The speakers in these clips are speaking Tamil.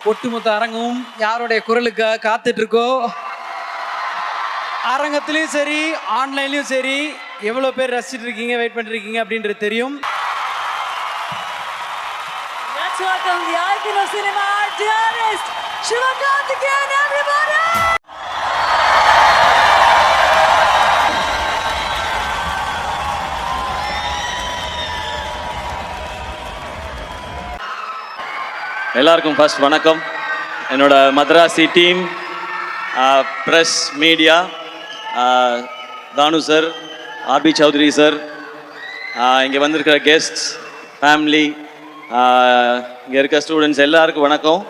ஒட்டுமொத்த அரங்கும் யாருடைய குரலுக்காக காத்துட்டு இருக்கோ, அரங்கத்திலையும் சரி ஆன்லைன்லையும் சரி எவ்வளோ பேர் ரசிச்சுட்டு இருக்கீங்க, வெயிட் பண்ணிருக்கீங்க அப்படின்றது தெரியும். Let's welcome the icon of cinema, art artist, Sivakarthikeyan, everybody! எல்லாருக்கும் ஃபர்ஸ்ட் வணக்கம். என்னோட மதராசி டீம், ப்ரெஸ், மீடியா, தானு சார், ஆர்பி சௌத்ரி சார், இங்கே வந்திருக்கிற கெஸ்ட்ஸ், ஃபேமிலி, இங்கே இருக்க ஸ்டூடெண்ட்ஸ் எல்லாருக்கும் வணக்கம்.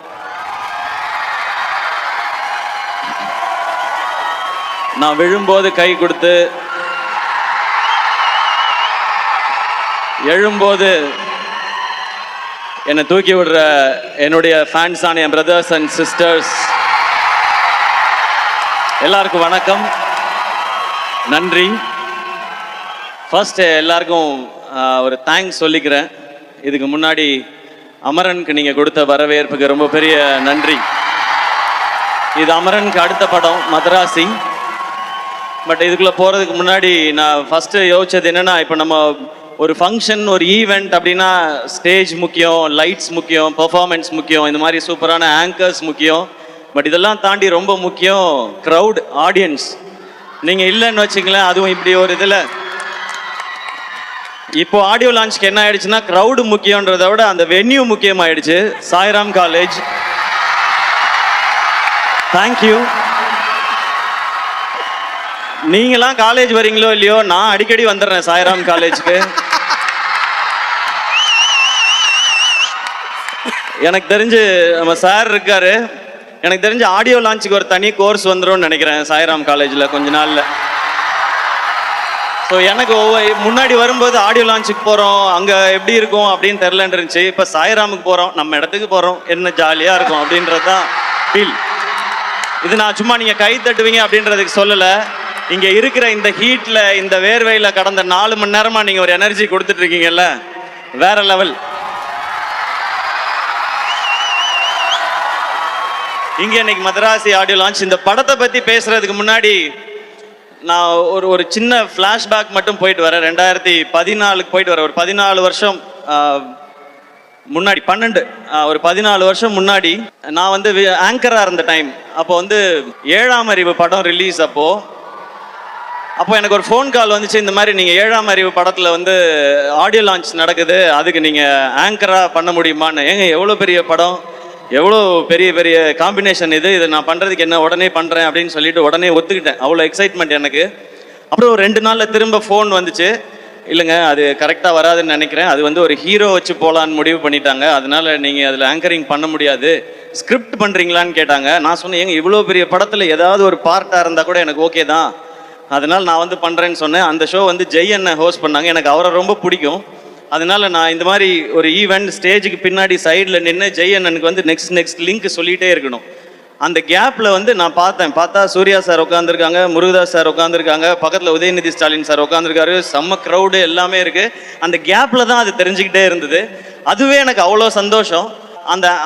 நான் விழும்போது கை கொடுத்து, எழும்போது என்னை தூக்கி விடுற என்னுடைய ஃபேன்ஸான என் பிரதர்ஸ் அண்ட் சிஸ்டர்ஸ் எல்லாருக்கும் வணக்கம், நன்றி. ஃபர்ஸ்ட் எல்லாருக்கும் ஒரு தேங்க்ஸ் சொல்லிக்கிறேன். இதுக்கு முன்னாடி அமரனுக்கு நீங்கள் கொடுத்த வரவேற்புக்கு ரொம்ப பெரிய நன்றி. இது அமரனுக்கு அடுத்த படம் மதராசி. பட் இதுக்குள்ளே போகிறதுக்கு முன்னாடி நான் ஃபஸ்ட்டு யோசிச்சது என்னென்னா, இப்போ நம்ம ஒரு ஃபங்க்ஷன், ஒரு ஈவெண்ட் அப்படின்னா ஸ்டேஜ் முக்கியம், லைட்ஸ் முக்கியம், பெர்ஃபார்மன்ஸ் முக்கியம், இந்த மாதிரி சூப்பரான ஆங்கர்ஸ் முக்கியம். பட் இதெல்லாம் தாண்டி ரொம்ப முக்கியம் க்ரௌட், ஆடியன்ஸ். நீங்கள் இல்லைன்னு வச்சுங்களேன், அதுவும் இப்படி ஒரு இதில் இப்போ ஆடியோ லான்ச்க்கு என்ன ஆயிடுச்சுன்னா, க்ரௌடு முக்கியன்றதை விட அந்த வென்யூ முக்கியமாயிடுச்சு. Sairam college, thank you. நீங்களாம் காலேஜ் வரீங்களோ இல்லையோ, நான் அடிக்கடி வந்துடுறேன் சாய்ராம் காலேஜுக்கு. எனக்கு தெரிஞ்சு நம்ம சார் இருக்காரு, எனக்கு தெரிஞ்சு ஆடியோ லான்ச்சுக்கு ஒரு தனி கோர்ஸ் வந்துடும் நினைக்கிறேன் சாய்ராம் காலேஜில் கொஞ்ச நாளில். ஸோ எனக்கு முன்னாடி வரும்போது ஆடியோ லான்ச்சுக்கு போகிறோம், அங்கே எப்படி இருக்கும் அப்படின்னு தெரிலன்னு இருந்துச்சு. இப்போ சாய்ராமுக்கு போகிறோம், நம்ம இடத்துக்கு போகிறோம், என்ன ஜாலியாக இருக்கும் அப்படின்றது தான் ஃபீல். இது நான் சும்மா நீங்கள் கை தட்டுவீங்க அப்படின்றதுக்கு சொல்லலை. இங்கே இருக்கிற இந்த ஹீட்டில், இந்த வேர்வையில் கடந்த 4 மணி நேரமாக நீங்கள் ஒரு எனர்ஜி கொடுத்துட்டு இருக்கீங்கல்ல, வேற லெவல். இங்கே இன்னைக்கு மதராசி ஆடியோ லான்ச். இந்த படத்தை பற்றி பேசுறதுக்கு முன்னாடி நான் ஒரு சின்ன ஃப்ளாஷ்பேக் மட்டும் போயிட்டு வரேன். 2014 போயிட்டு வரேன். ஒரு 14 வருஷம் முன்னாடி, ஒரு 14 வருஷம் முன்னாடி நான் வந்து ஆங்கராக இருந்த டைம். அப்போ வந்து 7ஆம் அறிவு படம் ரிலீஸ். அப்போ எனக்கு ஒரு ஃபோன் கால் வந்துச்சு, இந்த மாதிரி நீங்கள் 7ஆம் அறிவு படத்தில் வந்து ஆடியோ லான்ச் நடக்குது, அதுக்கு நீங்கள் ஆங்கராக பண்ண முடியுமான்னு. ஏங்க எவ்வளோ பெரிய படம், எவ்வளோ பெரிய பெரிய காம்பினேஷன் இதை நான் பண்ணுறதுக்கு என்ன, உடனே பண்ணுறேன் அப்படின்னு சொல்லிட்டு உடனே ஒத்துக்கிட்டேன். அவ்வளோ எக்ஸைட்மெண்ட் எனக்கு. அப்புறம் ஒரு 2 நாளில் திரும்ப ஃபோன் வந்துச்சு, இல்லைங்க அது கரெக்டாக வராதுன்னு நினைக்கிறேன், அது வந்து ஒரு ஹீரோ வச்சு போகலான்னு முடிவு பண்ணிட்டாங்க, அதனால நீங்கள் அதில் ஆங்கரிங் பண்ண முடியாது, ஸ்கிரிப்ட் பண்ணுறீங்களான்னு கேட்டாங்க. நான் சொன்னேன், ஏங்க இவ்வளோ பெரிய படத்தில் ஏதாவது ஒரு பார்ட்டாக இருந்தால் கூட எனக்கு ஓகே தான், அதனால் நான் வந்து பண்ணுறேன்னு சொன்னேன். அந்த ஷோ வந்து ஜெய் அண்ணன் ஹோஸ்ட் பண்ணாங்க, எனக்கு அவரை ரொம்ப பிடிக்கும். அதனால நான் இந்த மாதிரி ஒரு ஈவெண்ட் ஸ்டேஜுக்கு பின்னாடி சைடில் நின்று ஜெய் அண்ணனுக்கு வந்து நெக்ஸ்ட் லிங்க் சொல்லிகிட்டே இருக்கணும். அந்த கேப்பில் வந்து நான் பார்த்தா சூர்யா சார் உட்காந்துருக்காங்க, முருகதாஸ் சார் உட்காந்துருக்காங்க, பக்கத்தில் உதயநிதி ஸ்டாலின் சார் உட்காந்துருக்காரு, செம்ம க்ரௌடு எல்லாமே இருக்குது. அந்த கேப்பில் தான் அது தெரிஞ்சுக்கிட்டே இருந்தது. அதுவே எனக்கு அவ்வளோ சந்தோஷம்.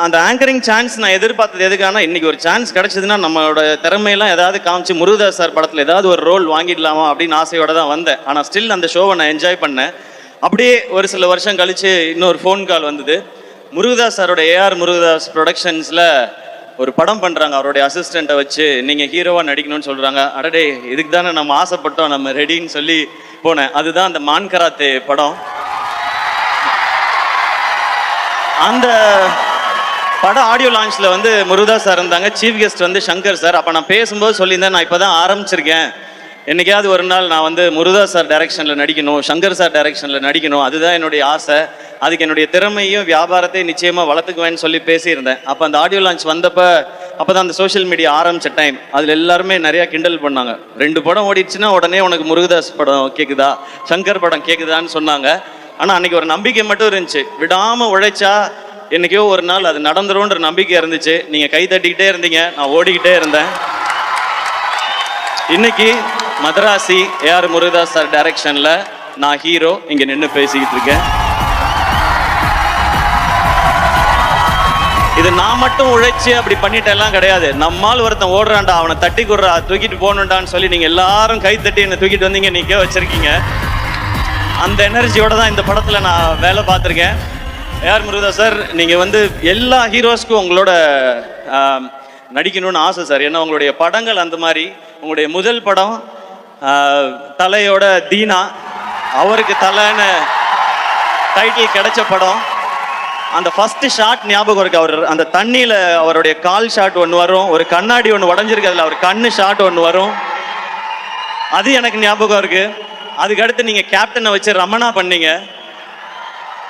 அந்த ஆங்கரிங் சான்ஸ் நான் எதிர்பார்த்தது எதுக்கான, இன்றைக்கி ஒரு சான்ஸ் கிடச்சிதுன்னா நம்மளோட திறமையெல்லாம் ஏதாவது காமிச்சு முருகதாஸ் சார் படத்தில் ஏதாவது ஒரு ரோல் வாங்கிடலாமா அப்படின்னு ஆசையோடு தான் வந்தேன். ஆனால் ஸ்டில் அந்த ஷோவை நான் என்ஜாய் பண்ணேன். அப்படியே ஒரு சில வருஷம் கழித்து இன்னொரு ஃபோன் கால் வந்தது. முருகதாஸ் சாரோட ஏஆர் முருகதாஸ் ப்ரொடக்ஷன்ஸில் ஒரு படம் பண்ணுறாங்க, அவருடைய அசிஸ்டண்ட்டை வச்சு நீங்கள் ஹீரோவாக நடிக்கணும்னு சொல்கிறாங்க. அடடே, இதுக்கு தானே நம்ம ஆசைப்பட்டோம், நம்ம ரெடின்னு சொல்லி போனேன். அதுதான் அந்த மான் கராத்தே படம். அந்த படம் ஆடியோ லான்ச்சில் வந்து முருகதாஸ் சார் இருந்தாங்க, சீஃப் கெஸ்ட் வந்து சங்கர் சார். அப்போ நான் பேசும்போது சொல்லியிருந்தேன், நான் இப்போ தான் ஆரம்பிச்சிருக்கேன், என்னைக்காவது ஒரு நாள் நான் வந்து முருகதாஸ் சார் டைரக்ஷனில் நடிக்கணும், சங்கர் சார் டைரக்ஷனில் நடிக்கணும், அதுதான் என்னுடைய ஆசை, அதுக்கு என்னுடைய திறமையும் வியாபாரத்தையும் நிச்சயமாக வளர்த்துக்குவேன்னு சொல்லி பேசியிருந்தேன். அப்போ அந்த ஆடியோ லான்ச் வந்தப்போ, அப்போ தான் அந்த சோஷியல் மீடியா ஆரம்பித்த டைம். அதில் எல்லாருமே நிறையா கிண்டல் பண்ணாங்க. 2 படம் ஓடிடுச்சுன்னா உடனே உனக்கு முருகதாஸ் படம் கேட்குதா, சங்கர் படம் கேட்குதான்னு சொன்னாங்க. ஆனால் அன்றைக்கி ஒரு நம்பிக்கை மட்டும் இருந்துச்சு, விடாமல் உழைச்சா என்றைக்கோ ஒரு நாள் அது நடந்துரும்ன்ற நம்பிக்கை இருந்துச்சு. நீங்கள் கை தட்டிக்கிட்டே இருந்தீங்க, நான் ஓடிக்கிட்டே இருந்தேன். இன்னைக்கு மதராசி ஏஆர் முருகதாஸ் சார் டைரக்ஷனில் நான் ஹீரோ இங்கே நின்று பேசிக்கிட்டு இருக்கேன். இது நான் மட்டும் உழைச்சி அப்படி பண்ணிட்டெல்லாம் கிடையாது. நம்மால் ஒருத்தன் ஓடுறான்டா, அவனை தட்டி கொடுறா, தூக்கிட்டு போகணுண்டான்னு சொல்லி நீங்கள் எல்லாரும் கை தட்டி என்னை தூக்கிட்டு வந்தீங்க, நிற்க வச்சிருக்கீங்க. அந்த எனர்ஜியோட தான் இந்த படத்தில் நான் வேலை பார்த்துருக்கேன். ஏஆர் முருகதாஸ் சார், நீங்கள் வந்து எல்லா ஹீரோஸ்க்கும் உங்களோட நடிக்கணும்னு ஆசை சார். ஏன்னா உங்களுடைய படங்கள் அந்த மாதிரி. உங்களுடைய முதல் படம் தலையோட தீனா, அவருக்கு தலைன்னு டைட்டில் கிடைச்ச படம். அந்த ஃபர்ஸ்ட் ஷாட் ஞாபகம் இருக்கு. அவர் அந்த தண்ணியில் அவருடைய கால் ஷாட் ஒன்று வரும், ஒரு கண்ணாடி ஒன்று உடஞ்சிருக்கு, அதில் அவர் கண்ணு ஷாட் ஒன்று வரும், அது எனக்கு ஞாபகம் இருக்கு. அதுக்கடுத்து நீங்கள் கேப்டனை வச்சு ரமணா பண்ணீங்க.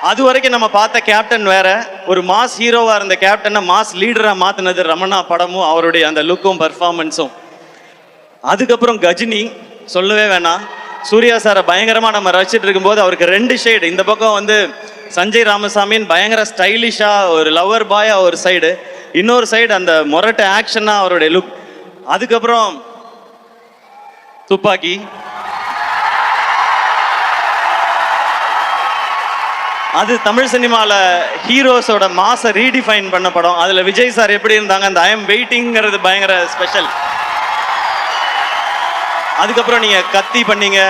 அது வரைக்கும் நம்ம பார்த்த கேப்டன் வேற, ஒரு மாஸ் ஹீரோவாக இருந்த கேப்டனை மாஸ் லீடராக மாற்றினது ரமணா படமும் அவருடைய அந்த லுக்கும் பர்ஃபார்மன்ஸும். அதுக்கப்புறம் கஜினி சொல்லவே வேணாம். சூர்யா சாரை பயங்கரமாக நம்ம ரசிச்சுட்டு இருக்கும்போது அவருக்கு 2 ஷேடு. இந்த பக்கம் வந்து சஞ்சய் ராமசாமின்னு பயங்கர ஸ்டைலிஷாக ஒரு லவர் பாயா ஒரு சைடு, இன்னொரு சைடு அந்த மொரட்ட ஆக்ஷனாக அவருடைய லுக். அதுக்கப்புறம் துப்பாக்கி, அது தமிழ் சினிமாவில் ஹீரோஸோட மாசை ரீடிஃபைன் பண்ண படம். அதில் விஜய் சார் எப்படி இருந்தாங்க, அந்த ஐ எம் வெயிட்டிங்கிறது பயங்கர ஸ்பெஷல். அதுக்கப்புறம் நீங்கள் கத்தி பண்ணீங்க,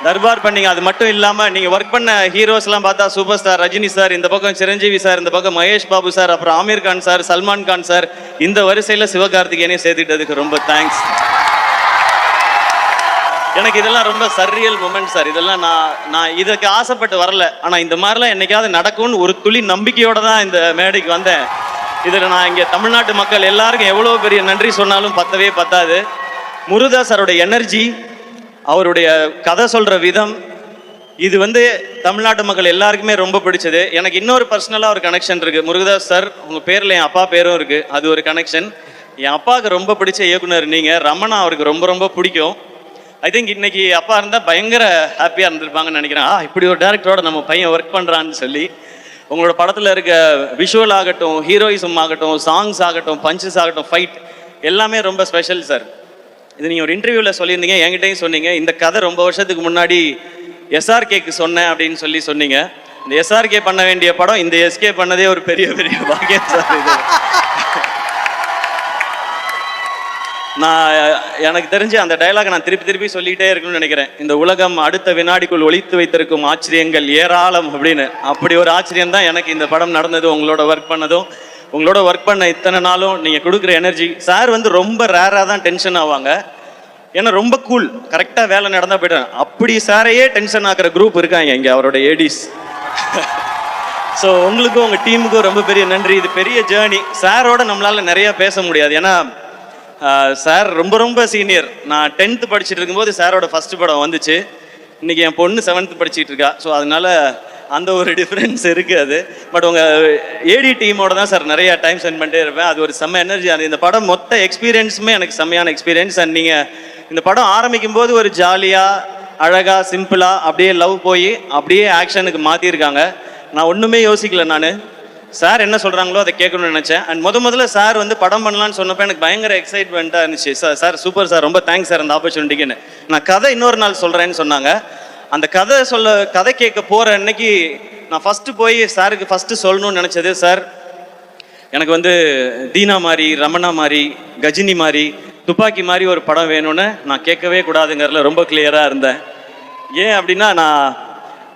தர்பார் பண்ணீங்க. அது மட்டும் இல்லாமல் நீங்கள் ஒர்க் பண்ண ஹீரோஸ்லாம் பார்த்தா சூப்பர் ஸ்டார் ரஜினி சார், இந்த பக்கம் சிரஞ்சீவி சார், இந்த பக்கம் மகேஷ் பாபு சார், அப்புறம் ஆமீர் கான் சார், சல்மான் கான் சார், இந்த வரிசையில் சிவகார்த்திகேயனையும் சேர்த்துக்கிட்டதுக்கு ரொம்ப தேங்க்ஸ். எனக்கு இதெல்லாம் ரொம்ப சர்ரியல் மூமெண்ட் சார். இதெல்லாம் நான் இதுக்கு ஆசைப்பட்டு வரல, ஆனால் இந்த மாதிரிலாம் என்னைக்காவது நடக்கும்னு ஒரு துளி நம்பிக்கையோடு தான் இந்த மேடைக்கு வந்தேன். இதில் நான் இங்கே தமிழ்நாட்டு மக்கள் எல்லாருக்கும் எவ்வளோ பெரிய நன்றி சொன்னாலும் பத்தவே பத்தாது. முருகதாஸ் சாரோட எனர்ஜி, அவருடைய கதை சொல்கிற விதம், இது வந்து தமிழ்நாட்டு மக்கள் எல்லாருக்குமே ரொம்ப பிடிச்சது. எனக்கு இன்னொரு பர்சனலாக ஒரு கனெக்ஷன் இருக்குது. முருகதாஸ் சார், உங்கள் பேரில் என் அப்பா பேரும் இருக்குது, அது ஒரு கனெக்ஷன். என் அப்பாவுக்கு ரொம்ப பிடிச்ச இயக்குனர் நீங்கள். ரமணா அவருக்கு ரொம்ப ரொம்ப பிடிக்கும். ஐ திங்க் இன்னைக்கு அப்பா இருந்தால் பயங்கர ஹாப்பியாக இருந்திருப்பாங்கன்னு நினைக்கிறேன். இப்படி ஒரு டேரக்டரோட நம்ம பையன் ஒர்க் பண்ணுறான்னு சொல்லி. உங்களோட படத்தில் இருக்க விஷுவல் ஆகட்டும், ஹீரோயிசம் ஆகட்டும், சாங்ஸ் ஆகட்டும், பஞ்சஸ் ஆகட்டும், ஃபைட் எல்லாமே ரொம்ப ஸ்பெஷல் சார். இது நீங்கள் ஒரு இன்டர்வியூவில் சொல்லியிருந்தீங்க, என்கிட்டையும் சொன்னீங்க. இந்த கதை ரொம்ப வருஷத்துக்கு முன்னாடி எஸ்ஆர்கேக்கு சொன்னேன் அப்படின்னு சொன்னீங்க. இந்த எஸ்ஆர்கே பண்ண வேண்டிய படம் இந்த எஸ்கே பண்ணதே ஒரு பெரிய பெரிய பாக்கியம் சார். இது நான் எனக்கு தெரிஞ்சு அந்த டைலாக் நான் திருப்பி திருப்பி சொல்லிகிட்டே இருக்கணும்னு நினைக்கிறேன். இந்த உலகம் அடுத்த வினாடிக்குள் ஒளித்து வைத்திருக்கும் ஆச்சரியங்கள் ஏராளம் அப்படின்னு. அப்படி ஒரு ஆச்சரியம் தான் எனக்கு இந்த படம் நடந்தது, உங்களோட ஒர்க் பண்ணதும். உங்களோட ஒர்க் பண்ண இத்தனை நாளும் நீங்கள் கொடுக்குற எனர்ஜி. சார் வந்து ரொம்ப ரேராக தான் டென்ஷன் ஆவாங்க, ஏன்னா ரொம்ப கூல், கரெக்டாக வேலை நடந்தால் போய்ட்டு. அப்படி சாரையே டென்ஷன் ஆக்குற குரூப் இருக்காங்க இங்கே, அவரோட ஏடிஸ். ஸோ உங்களுக்கும் உங்கள் டீமுக்கும் ரொம்ப பெரிய நன்றி. இது பெரிய ஜேர்னி. சாரோட நம்மளால் நிறையா பேச முடியாது, ஏன்னா சார் ரொம்ப ரொம்ப சீனியர். நான் 10th படிச்சுட்டு இருக்கும்போது சாரோட ஃபஸ்ட்டு படம் வந்துச்சு. இன்றைக்கி என் பொண்ணு 7th படிச்சுட்டு இருக்கா. ஸோ அதனால அந்த ஒரு டிஃப்ரென்ஸ் இருக்குது அது. பட் உங்கள் ஏடி டீமோட தான் சார் நிறையா டைம் ஸ்பெண்ட் பண்ணிட்டே இருப்பேன். அது ஒரு செம்ம எனர்ஜி. அது இந்த படம் மொத்த எக்ஸ்பீரியன்ஸுமே எனக்கு செம்மையான எக்ஸ்பீரியன்ஸ். அண்ட் நீங்கள் இந்த படம் ஆரம்பிக்கும் போது ஒரு ஜாலியாக அழகாக சிம்பிளாக அப்படியே லவ் போய் அப்படியே ஆக்ஷனுக்கு மாற்றிருக்காங்க. நான் ஒன்றுமே யோசிக்கல. நான் சார் என்ன சொல்கிறாங்களோ அதை கேட்கணும்னு நினச்சேன். அண்ட் முதல்ல சார் வந்து படம் பண்ணலான்னு சொன்னப்போ எனக்கு பயங்கர எக்ஸைட்மெண்ட்டாக இருந்துச்சு. சார் சூப்பர் சார், ரொம்ப தேங்க்ஸ் சார் அந்த ஆப்பர்ச்சுனிட்டிக்குன்னு. நான் கதை இன்னொரு நாள் சொல்கிறேன்னு சொன்னாங்க. அந்த கதை கேட்க போகிற அன்னைக்கு நான் ஃபஸ்ட்டு போய் சாருக்கு ஃபஸ்ட்டு சொல்லணும்னு நினச்சது, சார் எனக்கு வந்து தீனா மாதிரி, ரமணா மாதிரி, கஜினி மாதிரி, துப்பாக்கி மாதிரி ஒரு படம் வேணும்னு நான் கேட்கவே கூடாதுங்கிறதுல ரொம்ப கிளியராக இருந்தேன். ஏன் அப்படின்னா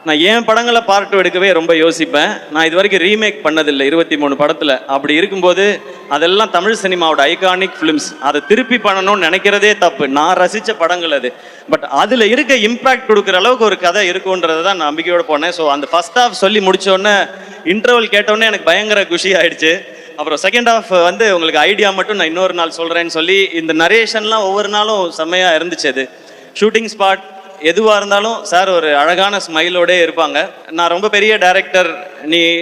நான் என் படங்களை பார்ட் 2 எடுக்கவே ரொம்ப யோசிப்பேன். நான் இது வரைக்கும் ரீமேக் பண்ணதில்லை 23 படத்தில். அப்படி இருக்கும்போது அதெல்லாம் தமிழ் சினிமாவோட ஐகானிக் ஃபிலிம்ஸ். அதை திருப்பி பண்ணணும்னு நினைக்கிறதே தப்பு. நான் ரசித்த படங்கள் அது. பட் அதில் இருக்க இம்பேக்ட் கொடுக்குற அளவுக்கு ஒரு கதை இருக்குன்றதை தான் நான் நம்பிக்கையோடு போனேன். ஸோ அந்த ஃபர்ஸ்ட் ஹாஃப் சொல்லி முடித்தோடனே, இன்டர்வல் கேட்டோடனே எனக்கு பயங்கர குஷி ஆகிடுச்சு. அப்புறம் செகண்ட் ஹாஃப் வந்து உங்களுக்கு ஐடியா மட்டும் நான் இன்னொரு நாள் சொல்கிறேன்னு சொல்லி இந்த நரேஷன்லாம் ஒவ்வொரு நாளும் செம்மையாக இருந்துச்சு. அது ஷூட்டிங் ஸ்பாட் எதுவாக இருந்தாலும் சார் ஒரு அழகான ஸ்மைலோடே இருப்பாங்க. நான் ரொம்ப பெரிய டைரக்டர்,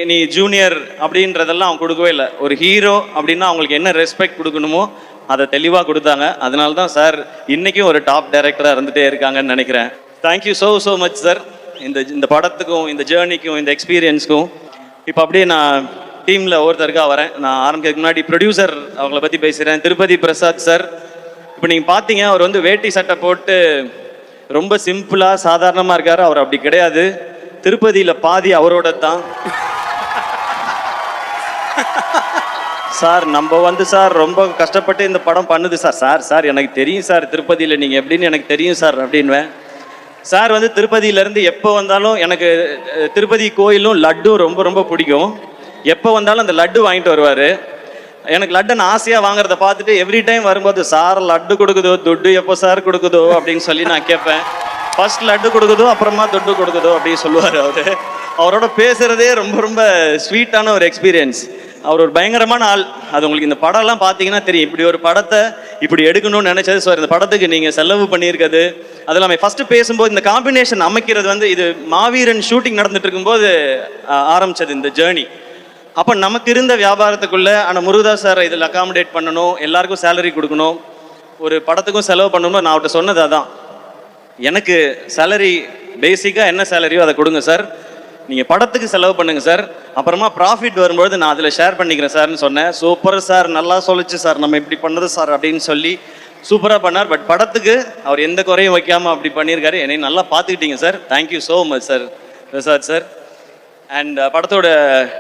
நீ ஜூனியர் அப்படின்றதெல்லாம் அவங்க கொடுக்கவே இல்லை. ஒரு ஹீரோ அப்படின்னா அவங்களுக்கு என்ன ரெஸ்பெக்ட் கொடுக்கணுமோ அதை தெளிவாக கொடுத்தாங்க. அதனால தான் சார் இன்றைக்கும் ஒரு டாப் டைரக்டராக இருந்துகிட்டே இருக்காங்கன்னு நினைக்கிறேன். தேங்க்யூ ஸோ மச் சார், இந்த படத்துக்கும், இந்த ஜேர்னிக்கும், இந்த எக்ஸ்பீரியன்ஸ்க்கும். இப்போ அப்படியே நான் டீமில் ஒவ்வொருத்தருக்காக வரேன். நான் ஆரம்பிக்கிறதுக்கு முன்னாடி ப்ரொடியூசர் அவங்கள பற்றி பேசுகிறேன். திருப்பதி பிரசாத் சார். இப்போ நீங்கள் பார்த்தீங்க, அவர் வந்து வேட்டி சட்டை போட்டு ரொம்ப சிம்பிளாக சாதாரணமாக இருக்கார். அவர் அப்படி கிடையாது. திருப்பதியில் பாதி அவரோட தான். சார் நம்ம வந்து சார் ரொம்ப கஷ்டப்பட்டு இந்த படம் பண்ணுது சார். சார் சார் எனக்கு தெரியும் சார், திருப்பதியில் நீங்கள் எப்படின்னு எனக்கு தெரியும் சார் அப்படின்வேன். சார் வந்து திருப்பதியிலேருந்து எப்போ வந்தாலும் எனக்கு திருப்பதி கோயிலும் லட்டும் ரொம்ப ரொம்ப பிடிக்கும். எப்போ வந்தாலும் அந்த லட்டு வாங்கிட்டு வருவார். எனக்கு லட்டு நான் ஆசையாக வாங்குறத பார்த்துட்டு எவ்ரி டைம் வரும்போது சார் லட்டு கொடுக்குதோ துட்டு எப்போ சார் கொடுக்குதோ அப்படின்னு சொல்லி நான் கேட்பேன். ஃபர்ஸ்ட் லட்டு கொடுக்குதோ அப்புறமா துட்டு கொடுக்குதோ அப்படின்னு சொல்லுவார் அவர். அவரோட பேசுகிறதே ரொம்ப ரொம்ப ஸ்வீட்டான ஒரு எக்ஸ்பீரியன்ஸ். அவர் ஒரு பயங்கரமான ஆள். அது உங்களுக்கு இந்த படம்லாம் பார்த்தீங்கன்னா தெரியும். இப்படி ஒரு படத்தை இப்படி எடுக்கணும்னு நினச்சது சார். இந்த படத்துக்கு நீங்கள் செலவு பண்ணியிருக்கிறது அதெல்லாம் ஃபஸ்ட்டு பேசும்போது இந்த காம்பினேஷன் அமைக்கிறது வந்து இது மாவீரன் ஷூட்டிங் நடந்துட்டு இருக்கும்போது ஆரம்பித்தது இந்த ஜேர்னி. அப்போ நமக்கு இருந்த வியாபாரத்துக்குள்ளே ஆனால் முருகதாஸ் சார் இதில் அகாமடேட் பண்ணணும், எல்லாருக்கும் சேலரி கொடுக்கணும், ஒரு படத்துக்கும் செலவு பண்ணணும். நான் அவர்கிட்ட சொன்னது அதான், எனக்கு சேலரி பேசிக்காக என்ன சேலரியோ அதை கொடுங்க சார், நீங்கள் படத்துக்கு செலவு பண்ணுங்கள் சார், அப்புறமா ப்ராஃபிட் வரும்போது நான் அதில் ஷேர் பண்ணிக்கிறேன் சார்னு சொன்னேன். சூப்பர் சார், நல்லா சொல்லிச்சு சார், நம்ம இப்படி பண்ணது சார் அப்படின்னு சொல்லி சூப்பராக பண்ணார். பட் படத்துக்கு அவர் எந்த குறையும் வைக்காமல் அப்படி பண்ணியிருக்காரு. என்னை நல்லா பார்த்துக்கிட்டீங்க sir. Thank you so much sir Prasad sir. And படத்தோட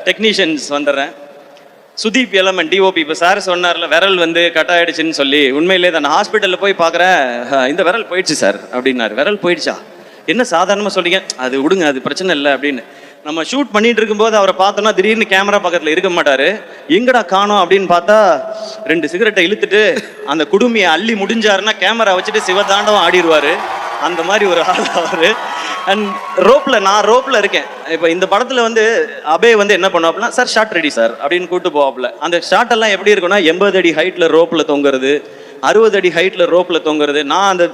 டெக்னீஷியன்ஸ் வந்துடுறேன். சுதீப் எலமன் டிஓபி. இப்போ சார் சொன்னார்ல விரல் வந்து கட் ஆகிடுச்சின்னு சொல்லி, உண்மையிலே தான் நான் ஹாஸ்பிட்டலில் போய் பார்க்குறேன், இந்த விரல் போயிடுச்சு சார் அப்படின்னாரு. விரல் போயிடுச்சா, என்ன சாதாரணமாக சொல்லிங்க, அது விடுங்க அது பிரச்சனை இல்லை அப்படின்னு. நம்ம ஷூட் பண்ணிட்டு இருக்கும்போது அவரை பார்த்தோன்னா திடீர்னு கேமரா பக்கத்தில் இருக்க மாட்டார். எங்கடா காணோம் அப்படின்னு பார்த்தா 2 சிகரெட்டை இழுத்துட்டு அந்த குடுமையை அள்ளி முடிஞ்சாருன்னா கேமரா வச்சுட்டு சிவதாண்டவம் ஆடிடுவார். அந்த மாதிரி ஒரு ஆள் அவர். அண்ட் நான் ரோப்பில் இருக்கேன். இப்போ இந்த படத்தில் வந்து அபே வந்து என்ன பண்ணுவாப்புனா, சார் ஷார்ட் ரெடி சார் அப்படின்னு கூப்பிட்டு போவாப்புல. அந்த ஷார்ட் எல்லாம் எப்படி இருக்குன்னா 80 அடி ஹைட்டில் ரோப்பில் தொங்குறது, 60 அடி ஹைட்டில் ரோப்பில் தொங்குறது. நான் அந்த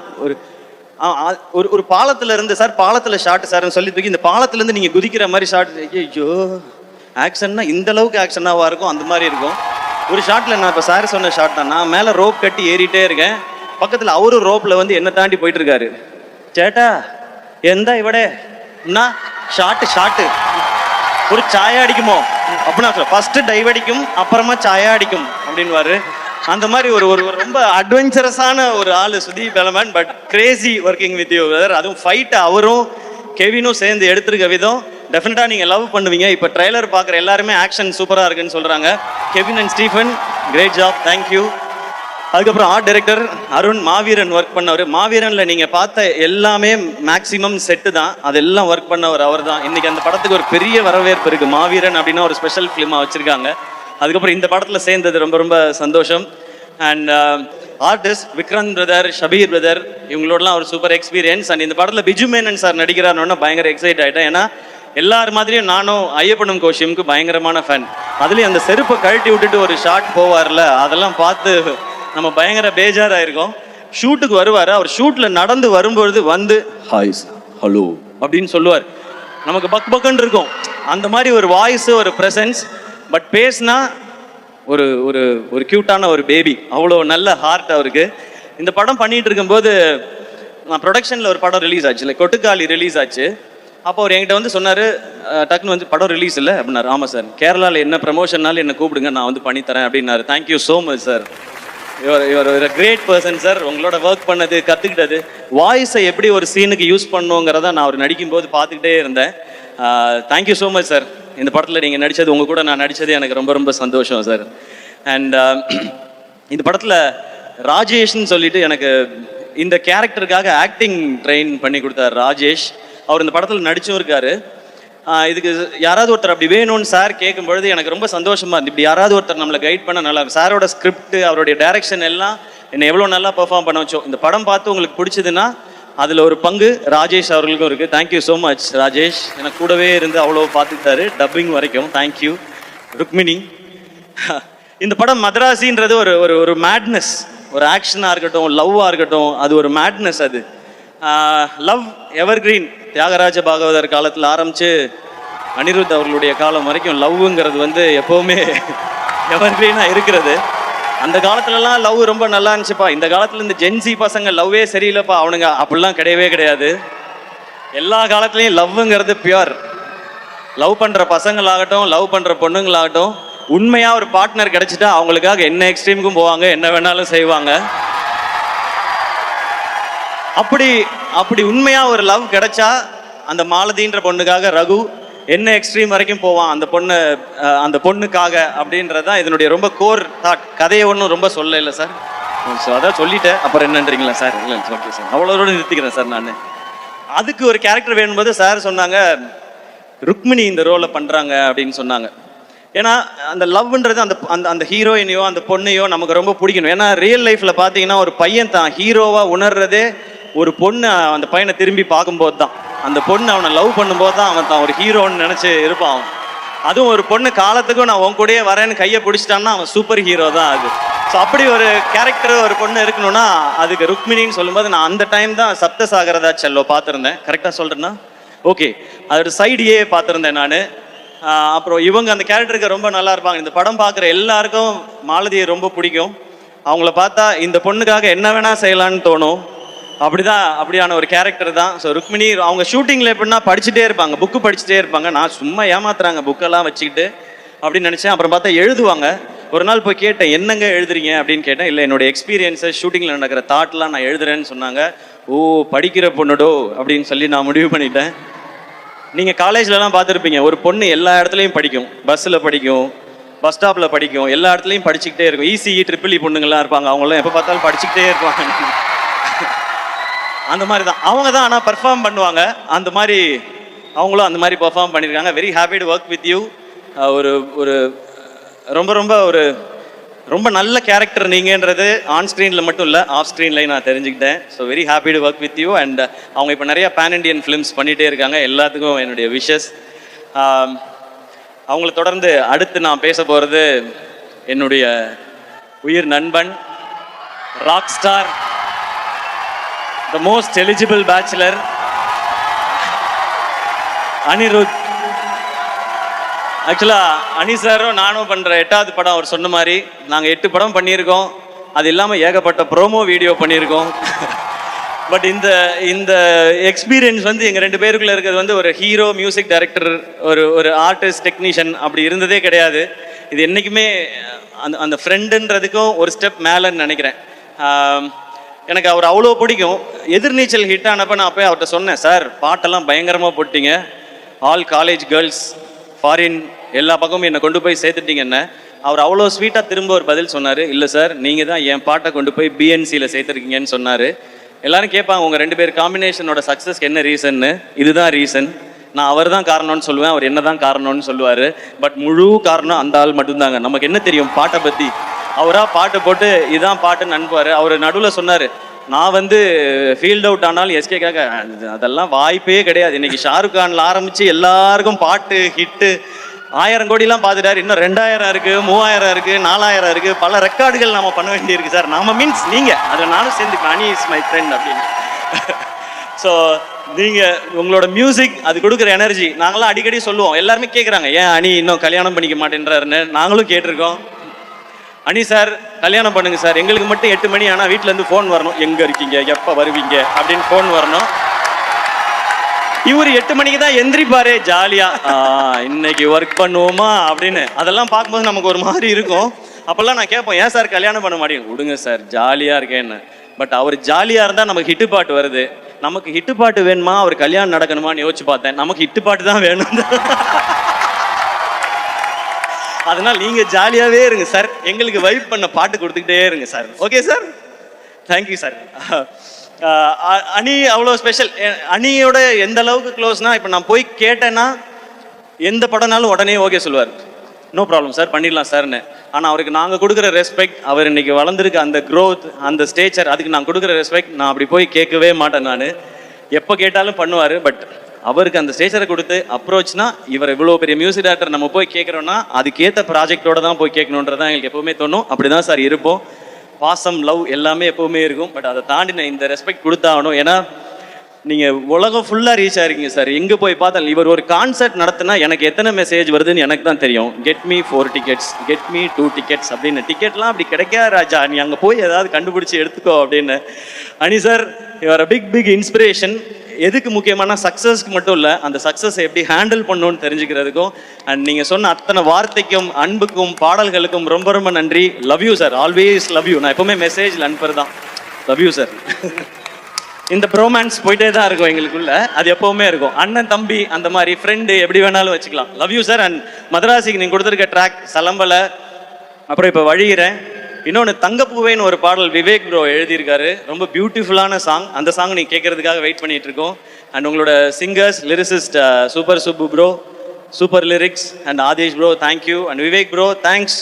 ஒரு பாலத்தில் இருந்து சார் பாலத்தில் ஷார்ட் சார்னு சொல்லி தூக்கி இந்த பாலத்துலேருந்து நீங்கள் குதிக்கிற மாதிரி ஷார்ட். ஐயோ ஆக்ஷன்னா இந்த அளவுக்கு ஆக்ஷனாவாக இருக்கும், அந்த மாதிரி இருக்கும். ஒரு ஷார்ட்டில் நான் இப்போ சார் சொன்ன ஷார்ட் தான், நான் மேலே ரோப் கட்டி ஏறிட்டே இருக்கேன். பக்கத்தில் அவரும் ரோப்பில் வந்து என்ன தாண்டி போயிட்டு இருக்காரு. சேட்டா எந்த இவடே என்ன ஷார்ட்டு ஒரு சாயா அடிக்குமோ அப்படின்னா சொல்ல, ஃபர்ஸ்ட் டைவ் அடிக்கும் அப்புறமா சாயா அடிக்கும் அப்படின்வாரு. அந்த மாதிரி ஒரு ஒரு ரொம்ப அட்வென்ச்சரஸான ஒரு ஆள் Sudeep LMN. But Crazy working with you brother. அதுவும் ஃபைட்டை அவரும் கெவினும் சேர்ந்து எடுத்துருக்க விதம் டெஃபினட்டாக நீங்கள் லவ் பண்ணுவீங்க. இப்போ ட்ரெய்லர் பார்க்குற எல்லாருமே ஆக்ஷன் சூப்பராக இருக்குன்னு சொல்கிறாங்க. Kevin and Stephen great job, thank you. அதுக்கப்புறம் art director Arun Maaveeran work பண்ணவர். மாவீரனில் நீங்கள் பார்த்த எல்லாமே மேக்ஸிமம் செட்டு தான், அதெல்லாம் ஒர்க் பண்ணவர் அவர் தான். இன்றைக்கி அந்த படத்துக்கு ஒரு பெரிய வரவேற்பு இருக்குது. மாவீரன் அப்படின்னா ஒரு ஸ்பெஷல் ஃபிலிமாக வச்சுருக்காங்க. அதுக்கப்புறம் இந்த படத்தில் சேர்ந்தது ரொம்ப ரொம்ப சந்தோஷம். And artist Vikram brother, Shabeer brother, இவங்களோடலாம் ஒரு சூப்பர் எக்ஸ்பீரியன்ஸ். அண்ட் இந்த படத்தில் பிஜு மேனன் சார் நடிக்கிறாருன்னு பயங்கர எக்ஸைட் ஆகிட்டேன். ஏன்னா எல்லார் மாதிரியும் நானும் ஐயப்பனும் கோஷியமுக்கு பயங்கரமான ஃபேன். அதுலேயும் அந்த செருப்பை கழட்டி விட்டுட்டு ஒரு ஷாட் போவார்ல, அதெல்லாம் பார்த்து நம்ம பயங்கர பேஜாராயிருக்கோம். ஷூட்டுக்கு வருவார், அவர் ஷூட்டில் நடந்து வரும்பொழுது வந்து ஹாய் ஹலோ அப்படின்னு சொல்லுவார். நமக்கு பக் பக்குன்னு இருக்கும். அந்த மாதிரி ஒரு வாய்ஸு, ஒரு ப்ரெசன்ஸ். பட் பேசினா ஒரு ஒரு ஒரு க்யூட்டான ஒரு பேபி, அவ்வளோ நல்ல ஹார்ட் அவருக்கு. இந்த படம் பண்ணிகிட்டு இருக்கும்போது நான் ப்ரொடக்ஷனில் ஒரு படம் ரிலீஸ் ஆச்சு, இல்லை கொட்டுக்காளி ரிலீஸ் ஆச்சு. அப்போ அவர் என்கிட்ட வந்து சொன்னார், டக்குன்னு வந்து படம் ரிலீஸ் இல்லை அப்படின்னாரு. ஆமாம் சார், கேரளாவில் என்ன ப்ரமோஷன்னாலும் என்னை கூப்பிடுங்க, நான் வந்து பண்ணித்தரேன் அப்படின்னாரு. Thank you so much sir. Your ஒரு கிரேட் பர்சன் சார். உங்களோட ஒர்க் பண்ணது, கற்றுக்கிட்டது, வாய்ஸை எப்படி ஒரு சீனுக்கு யூஸ் பண்ணுங்கிறத நான் அவர் நடிக்கும்போது பார்த்துக்கிட்டே இருந்தேன். Thank you so much sir. இந்த படத்தில் நீங்கள் நடித்தது, உங்கள் கூட நான் நடித்தது எனக்கு ரொம்ப ரொம்ப சந்தோஷம் சார். அண்ட் இந்த படத்தில் ராஜேஷ்ன்னு சொல்லிட்டு எனக்கு இந்த கேரக்டருக்காக ஆக்டிங் ட்ரெயின் பண்ணி கொடுத்தார் ராஜேஷ். அவர் இந்த படத்தில் நடிச்சும் இருக்காரு. இதுக்கு யாராவது ஒருத்தர் அப்படி வேணும்னு சார் கேட்கும்பொழுது எனக்கு ரொம்ப சந்தோஷமாக இருந்து. இப்படி யாராவது ஒருத்தர் நம்மளை கைட் பண்ண நல்லா இருக்கும். சாரோட ஸ்கிரிப்ட், அவருடைய டைரக்ஷன் எல்லாம் என்னை எவ்வளோ நல்லா பெர்ஃபார்ம் பண்ண வச்சோம். இந்த படம் பார்த்து உங்களுக்கு பிடிச்சதுன்னா அதில் ஒரு பங்கு ராஜேஷ் அவர்களுக்கும் இருக்குது. Thank you so much Rajesh. எனக்கு கூடவே இருந்து அவ்வளோ பார்த்துக்கிட்டாரு டப்பிங் வரைக்கும். தேங்க்யூ ருக்மிணி. இந்த படம் மதராசின்றது ஒரு ஒரு ஒரு மேட்னஸ், ஒரு ஆக்ஷனாக இருக்கட்டும், லவ்வாக இருக்கட்டும், அது ஒரு மேட்னஸ். அது லவ் எவர் கிரீன். தியாகராஜ பாகவதர் காலத்தில் ஆரம்பித்து அனிருத் அவர்களுடைய காலம் வரைக்கும் லவ்ங்கிறது வந்து எப்போவுமே எவர் கிரீனாக இருக்கிறது. அந்த காலத்துலலாம் லவ் ரொம்ப நல்லா இருந்துச்சுப்பா. இந்த காலத்தில் இந்த ஜென்சி பசங்க லவ்வே சரியில்லைப்பா அவனுங்க, அப்படிலாம் கிடையவே கிடையாது. எல்லா காலத்துலேயும் லவ்ங்கிறது பியூர். லவ் பண்ணுற பசங்களாகட்டும், லவ் பண்ணுற பொண்ணுங்களாகட்டும், உண்மையாக ஒரு பார்ட்னர் கிடைச்சிட்டா அவங்களுக்காக என்ன எக்ஸ்ட்ரீமுக்கும் போவாங்க, என்ன வேணாலும் செய்வாங்க. அப்படி உண்மையாக ஒரு லவ் கிடைச்சா அந்த மாலதின்ற பொண்ணுக்காக ரகு என்ன எக்ஸ்ட்ரீம் வரைக்கும் போவான் அந்த பொண்ணுக்காக அப்படின்றது தான் இதனுடைய ரொம்ப கோர் தாட். கதையை ஒன்றும் ரொம்ப சொல்ல இல்லை சார். ஸோ அதான் சொல்லிட்டேன், அப்புறம் என்னன்றீங்களா சார்? இல்லை ஓகே சார், அவ்வளோட நிறுத்திக்கிறேன் சார். நான் அதுக்கு ஒரு கேரக்டர் வேணும்போது சார் சொன்னாங்க ருக்மிணி இந்த ரோலை பண்ணுறாங்க அப்படின்னு சொன்னாங்க. ஏன்னா அந்த லவ்ன்றது அந்த அந்த அந்த ஹீரோயினையோ அந்த பொண்ணையோ நமக்கு ரொம்ப பிடிக்கணும். ஏன்னா ரியல் லைஃப்பில் பார்த்தீங்கன்னா ஒரு பையன் தான் ஹீரோவாக உணர்றதே ஒரு பொண்ணு அந்த பையனை திரும்பி பார்க்கும்போது தான். அந்த பொண்ணு அவனை லவ் பண்ணும்போது தான் அவன் தான் ஒரு ஹீரோன்னு நினச்சி இருப்பான் அவன். அதுவும் ஒரு பொண்ணு காலத்துக்கும் நான் உன் கூடயே வரேன்னு கையை பிடிச்சிட்டான்னா அவன் சூப்பர் ஹீரோ தான் அது. ஸோ அப்படி ஒரு கேரக்டர் ஒரு பொண்ணு இருக்கணும்னா அதுக்கு ருக்மிணின்னு சொல்லும்போது நான் அந்த டைம் தான் சப்தசாகரதா செல்லோ பார்த்துருந்தேன். கரெக்டாக சொல்கிறேன்னா ஓகே, அதோட சைடியே பார்த்துருந்தேன் நான். அப்புறம் இவங்க அந்த கேரக்டருக்கு ரொம்ப நல்லா இருப்பாங்க. இந்த படம் பார்க்குற எல்லாருக்கும் மாலதியை ரொம்ப பிடிக்கும். அவங்கள பார்த்தா இந்த பொண்ணுக்காக என்ன வேணால் செய்யலான்னு தோணும். அப்படியான ஒரு கேரக்டர் தான். ஸோ ருக்மிணி அவங்க ஷூட்டிங்கில் எப்படின்னா படிச்சுட்டே இருப்பாங்க, புக்கு படிச்சுட்டே இருப்பாங்க. நான் சும்மா ஏமாத்துறாங்க புக்கெல்லாம் வச்சுக்கிட்டு அப்படின்னு நினச்சேன். அப்புறம் பார்த்தா எழுதுவாங்க. ஒரு நாள் போய் கேட்டேன், என்னங்க எழுதுறீங்க அப்படின்னு கேட்டேன். இல்லை என்னோட எக்ஸ்பீரியன்ஸை ஷூட்டிங்கில் நடக்கிற தாட்லாம் நான் எழுதுறேன்னு சொன்னாங்க. ஓ படிக்கிற பொண்ணுடோ அப்படின்னு சொல்லி நான் முடிவு பண்ணிட்டேன். நீங்கள் காலேஜ்லலாம் பார்த்துருப்பீங்க, ஒரு பொண்ணு எல்லா இடத்துலையும் படிக்கும். பஸ்ஸில் படிக்கும், பஸ் ஸ்டாப்பில் படிக்கும், எல்லா இடத்துலையும் படிச்சுக்கிட்டே இருக்கும். ECE EEE பொண்ணுங்கள்லாம் இருப்பாங்க, அவங்களாம் எப்போ பார்த்தாலும் படிச்சுக்கிட்டே இருப்பாங்க. அந்த மாதிரி தான் அவங்க தான். ஆனால் பர்ஃபார்ம் பண்ணுவாங்க. அந்த மாதிரி அவங்களும் அந்த மாதிரி பர்ஃபார்ம் பண்ணியிருக்காங்க. Very happy to work with you. ஒரு ஒரு ரொம்ப ரொம்ப ஒரு ரொம்ப நல்ல கேரக்டர் நீங்கன்றது ஆன் ஸ்க்ரீனில் மட்டும் இல்லை, ஆஃப் ஸ்க்ரீன்லையும் நான் தெரிஞ்சுக்கிட்டேன். So very happy to work with you. And அவங்க இப்போ நிறையா பேன் இண்டியன் ஃபிலிம்ஸ் பண்ணிகிட்டே இருக்காங்க. எல்லாத்துக்கும் என்னுடைய விஷஸ். அவங்கள தொடர்ந்து அடுத்து நான் பேச போகிறது என்னுடைய உயிர் நண்பன், rock star, the most eligible bachelor Anirudh. ஆக்சுவலாக அனி சாரும் நானும் பண்ணுற 8வது படம் அவர் சொன்ன மாதிரி நாங்கள் 8 படம் பண்ணியிருக்கோம். அது இல்லாமல் ஏகப்பட்ட ப்ரோமோ வீடியோ பண்ணியிருக்கோம். பட் இந்த எக்ஸ்பீரியன்ஸ் வந்து எங்கள் 2 பேருக்குள்ளே இருக்கிறது வந்து ஒரு ஹீரோ, மியூசிக் டைரக்டர், ஒரு ஆர்டிஸ்ட், டெக்னீஷியன் அப்படி இருந்ததே கிடையாது. இது என்றைக்குமே அந்த ஃப்ரெண்டுன்றதுக்கும் ஒரு ஸ்டெப் மேலேன்னு நினைக்கிறேன். எனக்கு அவர் அவ்வளோ பிடிக்கும். எதிர்நீச்சல் ஹிட் ஆனப்போ நான் போய் அவர்கிட்ட சொன்னேன், சார் பாட்டெல்லாம் பயங்கரமாக போட்டிங்க, ஆல் காலேஜ் கேர்ள்ஸ், ஃபாரின் எல்லா பக்கமும் என்னை கொண்டு போய் சேர்த்துட்டீங்க என்ன. அவர் அவ்வளோ ஸ்வீட்டாக திரும்ப ஒரு பதில் சொன்னார், இல்லை சார் நீங்கள் தான் என் பாட்டை கொண்டு போய் BNCயில் சேர்த்துருக்கீங்கன்னு சொன்னார். எல்லாரும் கேட்பாங்க உங்கள் 2 பேர் காம்பினேஷனோட சக்ஸஸ்க்கு என்ன ரீசன்னு. இதுதான் ரீசன். நான் அவர் தான் காரணம்னு சொல்லுவேன், அவர் என்ன தான் காரணம்னு சொல்லுவார். பட் முழு காரணம் அந்த ஆள் மட்டும்தாங்க. நமக்கு என்ன தெரியும் பாட்டை பற்றி? அவராக பாட்டு போட்டு இதான் பாட்டுன்னு அனுப்புவார். அவர் நடுவில் சொன்னார், நான் வந்து ஃபீல்ட் அவுட் ஆனாலும் SKக்காக அதெல்லாம் வாய்ப்பே கிடையாது. இன்னைக்கு ஷாருக் கான்ல ஆரம்பித்து எல்லாருக்கும் பாட்டு ஹிட்டு 1000 கோடிலாம் பார்த்துட்டாரு. இன்னும் 2000 இருக்குது, 3000 இருக்குது, 4000 இருக்குது. பல ரெக்கார்டுகள் நம்ம பண்ண வேண்டியிருக்கு சார். நாம மீன்ஸ் நீங்கள் அதில் நானும் சேர்ந்துக்கலாம். அனி இஸ் மை ஃப்ரெண்ட் அப்படின்னு. ஸோ நீங்கள் உங்களோட மியூசிக் அது கொடுக்குற எனர்ஜி நாங்களாம் அடிக்கடி சொல்லுவோம். எல்லாருமே கேட்குறாங்க, ஏன் அனி இன்னும் கல்யாணம் பண்ணிக்க மாட்டேன்றாருன்னு. நாங்களும் கேட்டிருக்கோம். அனி சார் கல்யாணம் பண்ணுங்க சார், எங்களுக்கு மட்டும் 8 மணி ஆனால் வீட்டிலேருந்து ஃபோன் வரணும், எங்கே இருக்கீங்க, எப்போ வருவீங்க அப்படின்னு ஃபோன் வரணும். இவர் 8 மணிக்கு தான் எந்திரிப்பாரு ஜாலியாக, இன்னைக்கு ஒர்க் பண்ணுவோமா அப்படின்னு. அதெல்லாம் பார்க்கும்போது நமக்கு ஒரு மாதிரி இருக்கும். அப்போல்லாம் நான் கேட்போம், ஏன் சார் கல்யாணம் பண்ண மாட்டேங்க? விடுங்க சார் ஜாலியாக இருக்கேன்னு. பட் அவர் ஜாலியாக இருந்தால் நமக்கு ஹிட்டு பாட்டு வருது. நமக்கு ஹிட்டு பாட்டு வேணுமா, அவர் கல்யாணம் நடக்கணுமான்னு யோசிச்சு பார்த்தேன். நமக்கு ஹிட்டு பாட்டு தான் வேணும். அதனால் நீங்கள் ஜாலியாகவே இருங்க சார், எங்களுக்கு வைப் பண்ண பாட்டு கொடுத்துக்கிட்டே இருங்க sir. Okay sir, thank you sir. அனி அவ்வளோ ஸ்பெஷல். அனியோட எந்த அளவுக்கு க்ளோஸ்னா, இப்போ நான் போய் கேட்டேன்னா எந்த படம்னாலும் உடனே ஓகே சொல்லுவார், நோ ப்ராப்ளம் சார் பண்ணிடலாம் சார்னு. ஆனால் அவருக்கு நாங்கள் கொடுக்குற ரெஸ்பெக்ட், அவர் இன்னைக்கு வளர்ந்துருக்கு அந்த க்ரோத், அந்த ஸ்டேச்சர், அதுக்கு நான் கொடுக்குற ரெஸ்பெக்ட் நான் அப்படி போய் கேட்கவே மாட்டேன். நான் எப்போ கேட்டாலும் பண்ணுவார். பட் அவருக்கு அந்த ஸ்டேச்சரை கொடுத்து அப்ரோச்னா, இவர் இவ்வளோ பெரிய மியூசிக் டைரக்டர் நம்ம போய் கேட்குறோன்னா அதுக்கேற்ற ப்ராஜெக்டோட தான் போய் கேட்கணுன்றதான் எங்களுக்கு எப்போவுமே தோணும். அப்படி தான் சார் இருப்போம். பாசம், லவ் எல்லாமே எப்போவுமே இருக்கும். பட் அதை தாண்டி நான் இந்த ரெஸ்பெக்ட் கொடுத்தாகணும். ஏன்னா நீங்கள் உலகம் ஃபுல்லாக ரீச் ஆகிருக்கீங்க சார். எங்கே போய் பார்த்தாலும் இவர் ஒரு கான்சர்ட் நடத்தினா எனக்கு எத்தனை மெசேஜ் வருதுன்னு எனக்கு தான் தெரியும். Get me 4 tickets, get me 2 tickets அப்படின்னு. டிக்கெட்லாம் அப்படி கிடைக்காது ராஜா, நீ அங்கே போய் ஏதாவது கண்டுபிடிச்சி எடுத்துக்கோ அப்படின்னு. Annie sir your a big inspiration. எதுக்கு முக்கியமான சக்ஸஸ்க்கு மட்டும் இல்லை, அந்த சக்ஸஸை எப்படி ஹேண்டில் பண்ணணும்னு தெரிஞ்சுக்கிறதுக்கும். அண்ட் நீங்கள் சொன்ன அத்தனை வார்த்தைக்கும், அன்புக்கும், பாடல்களுக்கும் ரொம்ப ரொம்ப நன்றி. Love you sir, always love you. நான் எப்போவுமே மெசேஜில் அனுப்புறது தான், லவ் யூ சார். இந்த ப்ரோமான்ஸ் போயிட்டே தான் இருக்கும் எங்களுக்குள்ள. அது எப்பவுமே இருக்கும். அண்ணன் தம்பி அந்த மாதிரி ஃப்ரெண்டு எப்படி வேணாலும் வச்சுக்கலாம். Love you sir. அண்ட் மதராசிக்கு நீங்கள் கொடுத்துருக்க ட்ராக் சலம்பலை, அப்புறம் இப்போ வழிகிறேன். இன்னொன்று தங்கப்பூவேன்னு ஒரு பாடல் விவேக் ப்ரோ எழுதியிருக்காரு. ரொம்ப பியூட்டிஃபுல்லான சாங். அந்த சாங் நீங்கள் கேட்கறதுக்காக வெயிட் பண்ணிட்டு இருக்கோம். அண்ட் உங்களோட singers lyricist super Subbu bro, super lyrics. And Aadesh bro thank you. And Vivek bro thanks.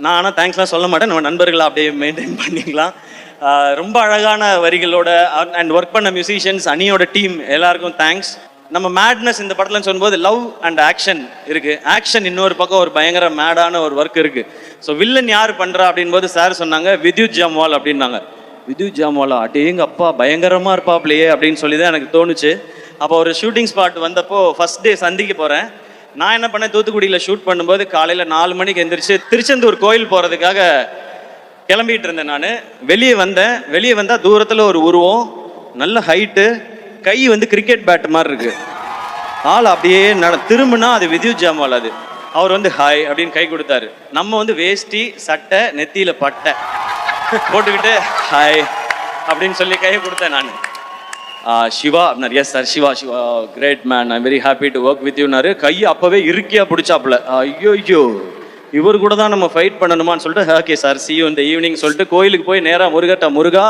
நான் ஆனால் தேங்க்ஸ்லாம் சொல்ல மாட்டேன், நம்ம நண்பர்களை அப்படியே மெயின்டைன் பண்ணிக்கலாம். ரொம்ப அழகான வரிகளோட அண்ட் ஒர்க் பண்ண மியூசிஷியன்ஸ், அணியோட டீம் எல்லாருக்கும் தேங்க்ஸ். நம்ம மேட்னஸ் இந்த படத்தில் சொல்லும்போது லவ் அண்ட் ஆக்ஷன் இருக்குது. ஆக்ஷன் இன்னொரு பக்கம் ஒரு பயங்கர மேடான ஒரு ஒர்க் இருக்குது. ஸோ வில்லன் யார் பண்ணுறா அப்படின்போது சார் சொன்னாங்க வித்யுத் ஜாம்வால் அப்படின்னாங்க. வித்யுத் ஜாம்வாலா அட்டேங்க அப்பா பயங்கரமாக இருப்பாப்லையே அப்படின்னு சொல்லி தான் எனக்கு தோணுச்சு. அப்போ ஒரு ஷூட்டிங் ஸ்பாட் வந்தப்போ ஃபஸ்ட் டே சந்திக்க போகிறேன். நான் என்ன பண்ணேன், தூத்துக்குடியில் ஷூட் பண்ணும்போது காலையில் 4 மணிக்கு எந்திரிச்சு திருச்செந்தூர் கோயில் போகிறதுக்காக கிளம்பிட்டு இருந்தேன். நான் வெளியே வந்தால் தூரத்தில் ஒரு உருவம், நல்ல ஹைட்டு, கை வந்து கிரிக்கெட் பேட் மாதிரி இருக்கு. ஆள் அப்படியே திரும்பினா அது வித்யுத் ஜாம்வால். அது அவர் வந்து ஹாய் அப்படின்னு கை கொடுத்தாரு. நம்ம வந்து வேஷ்டி சட்டை நெத்தியில் பட்டை போட்டுக்கிட்டு ஹாய் அப்படின்னு சொல்லி கையை கொடுத்தேன் நான். சிவா அப்படின்னாரு. Yes sir Siva great man, I'm very happy to work with யூனாரு. கையை அப்போவே இருக்கியா பிடிச்சாப்புல. ஐயோ இவர் கூட தான் நம்ம ஃபைட் பண்ணணுமான்னு சொல்லிட்டு ஓகே சார் சி யூ இந்த ஈவினிங் சொல்லிட்டு கோயிலுக்கு போய் நேராக முருகா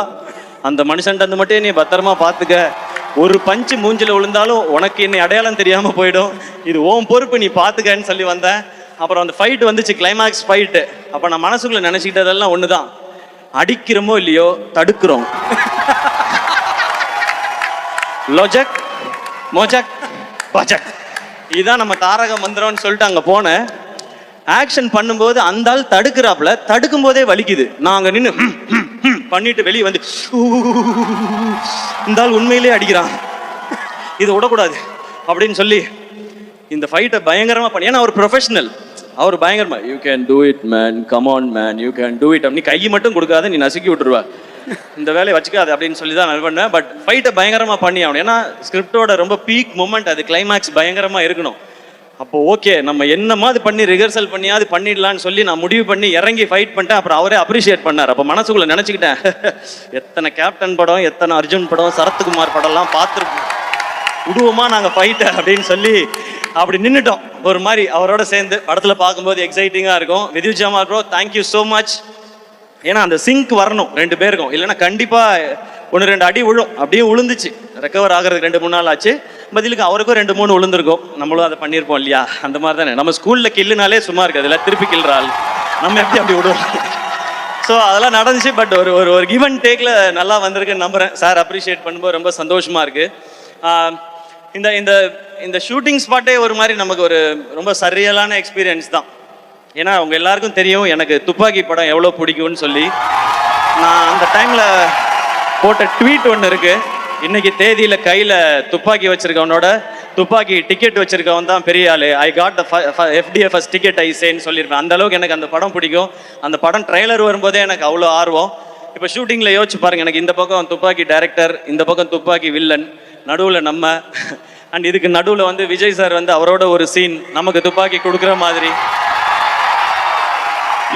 அந்த மனுஷன்ட்டு மட்டும் நீ பத்திரமா பார்த்துக்க, ஒரு பஞ்சு மூஞ்சில் விழுந்தாலும் உனக்கு என்னை அடையாளம் தெரியாமல் போயிடும், இது ஓம் பொறுப்பு நீ பார்த்துக்கன்னு சொல்லி வந்தேன். அப்புறம் அந்த ஃபைட் வந்துச்சு, கிளைமேக்ஸ் ஃபைட்டு. அப்போ நான் மனசுக்குள்ளே நினச்சிக்கிட்டதெல்லாம் ஒன்று தான், அடிக்கிறோமோ இல்லையோ தடுக்கிறோம். லொஜக் மோஜக் பஜக், இதுதான் நம்ம தாரக மந்திரம்னு சொல்லிட்டு அங்கே போனேன். ஆக்ஷன் பண்ணும்போது அந்த ஆள் தடுக்கிறாப்புல, தடுக்கும் போதே வலிக்குது. நான் அங்கே நின்று பண்ணிட்டு வெளியே வந்து இந்த ஆள் உண்மையிலே அடிக்கிறான், இதை விடக்கூடாது அப்படின்னு சொல்லி இந்த ஃபைட்டை பயங்கரமாக பண்ணி. ஏன்னா அவர் ப்ரொஃபஷனல், அவர் பயங்கரமா you can do it man, come on man, you can do it. நீ கை மட்டும் கொடுக்காத, நீ நசுக்கி விட்டுருவா, இந்த வேலையை வச்சுக்காது அப்படின்னு சொல்லி தான் நான் பண்ணேன். பட் ஃபைட்டை பயங்கரமாக பண்ணி ஆகணும். ஏன்னா ஸ்கிரிப்டோட ரொம்ப பீக் மூமெண்ட் அது, கிளைமேக்ஸ் பயங்கரமாக இருக்கணும். அப்போ ஓகே நம்ம என்னமாவது பண்ணி ரிஹர்சல் பண்ணியாவது பண்ணிடலான்னு சொல்லி நான் முடிவு பண்ணி இறங்கி ஃபைட் பண்ணிட்டேன். அப்புறம் அவரே அப்ரிஷியேட் பண்ணார். அப்போ மனசுக்குள்ளே நினச்சிக்கிட்டேன், எத்தனை கேப்டன் படம், எத்தனை அர்ஜுன் படம், சரத்குமார் படம்லாம் பார்த்துருக்கோம், விடுவோமா நாங்கள் ஃபைட்டை அப்படின்னு சொல்லி அப்படி நின்றுட்டோம். ஒரு மாதிரி அவரோட சேர்ந்து படத்தில் பார்க்கும்போது எக்ஸைட்டிங்காக இருக்கும். Vidyut Jammwal bro thank you so much. ஏன்னா அந்த சிங்க் வரணும் 2 பேருக்கும், இல்லைன்னா கண்டிப்பாக 1-2 அடி விழும். அப்படியே விழுந்துச்சு, ரெக்கவர் ஆகிறதுக்கு 2-3 நாள் ஆச்சு. பதிலுக்கு அவருக்கும் 2-3 விழுந்திருக்கும், நம்மளும் அதை பண்ணியிருப்போம் இல்லையா. அந்த மாதிரி தானே நம்ம ஸ்கூலில் கில்லுனாலே சும்மா இருக்காது, இல்லை திருப்பி கில்றாள், நம்ம எப்படி அப்படி விடுவோம். ஸோ அதெல்லாம் நடந்துச்சு. பட் ஒரு ஒரு கிவ் அண்ட் டேக்கில் நல்லா வந்திருக்குன்னு நம்புகிறேன். சார் அப்ரிஷியேட் பண்ணும்போது ரொம்ப சந்தோஷமாக இருக்குது. இந்த இந்த இந்த ஷூட்டிங் ஸ்பாட்டே ஒரு மாதிரி நமக்கு ஒரு ரொம்ப சரியலான எக்ஸ்பீரியன்ஸ் தான். ஏன்னா அவங்க எல்லாருக்கும் தெரியும் எனக்கு துப்பாக்கி படம் எவ்வளோ பிடிக்கும்னு சொல்லி. நான் அந்த டைமில் போட்ட ட்வீட் ஒன்று இருக்குது, இன்னைக்கு தேதியில் கையில் துப்பாக்கி வச்சுருக்கவனோட துப்பாக்கி டிக்கெட் வச்சுருக்கவன் தான் பெரிய ஆள், I got the FDFS ticket I சேன்னு சொல்லியிருப்பேன். அந்தளவுக்கு எனக்கு அந்த படம் பிடிக்கும். அந்த படம் ட்ரெய்லர் வரும்போதே எனக்கு அவ்வளோ ஆர்வம். இப்போ ஷூட்டிங்கில் யோசிச்சு பாருங்கள், எனக்கு இந்த பக்கம் துப்பாக்கி டைரக்டர், இந்த பக்கம் துப்பாக்கி வில்லன், நடுவில் நம்ம, அண்ட் இதுக்கு நடுவில் வந்து விஜய் சார் வந்து அவரோட ஒரு சீன் நமக்கு துப்பாக்கி கொடுக்குற மாதிரி.